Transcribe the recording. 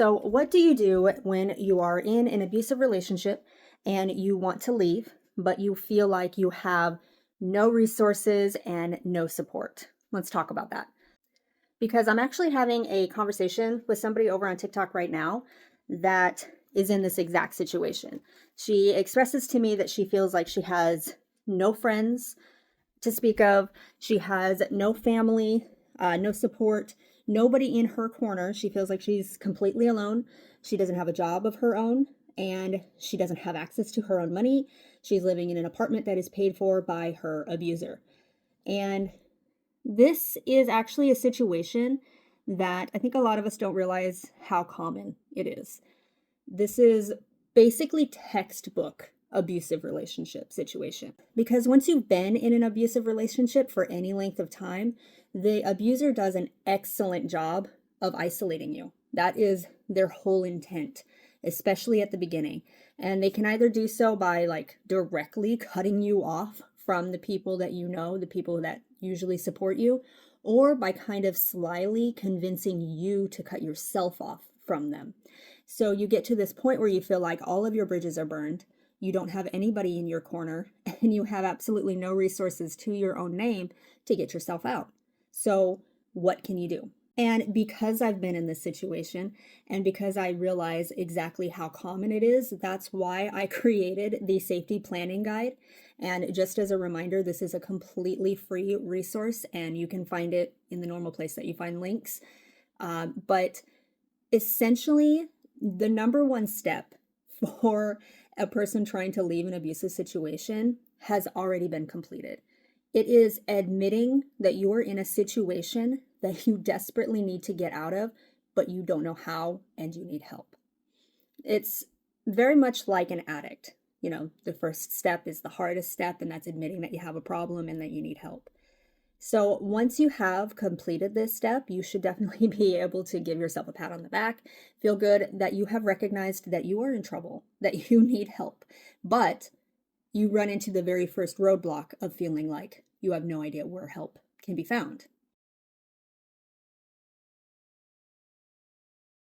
So, what do you do when you are in an abusive relationship and you want to leave, but you feel like you have no resources and no support? Let's talk about that. Because I'm actually having a conversation with somebody over on TikTok right now that is in this exact situation. She expresses to me that she feels like she has no friends to speak of. She has no family, no support, nobody in her corner. She feels like she's completely alone. She doesn't have a job of her own, and she doesn't have access to her own money. She's living in an apartment that is paid for by her abuser. And this is actually a situation that I think a lot of us don't realize how common it is. This is basically textbook abusive relationship situation. Because once you've been in an abusive relationship for any length of time, the abuser does an excellent job of isolating you. That is their whole intent, especially at the beginning. And they can either do so by directly cutting you off from the people that you know, the people that usually support you, or by kind of slyly convincing you to cut yourself off from them. So you get to this point where you feel like all of your bridges are burned, you don't have anybody in your corner, and you have absolutely no resources to your own name to get yourself out. So what can you do? And because I've been in this situation and because I realize exactly how common it is, that's why I created the safety planning guide. And just as a reminder, this is a completely free resource and you can find it in the normal place that you find links. But essentially, the number one step for a person trying to leave an abusive situation has already been completed. It is admitting that you are in a situation that you desperately need to get out of, but you don't know how and you need help. It's very much like an addict. The first step is the hardest step, and that's admitting that you have a problem and that you need help. So once you have completed this step, you should definitely be able to give yourself a pat on the back, feel good that you have recognized that you are in trouble, that you need help. But you run into the very first roadblock of feeling like you have no idea where help can be found.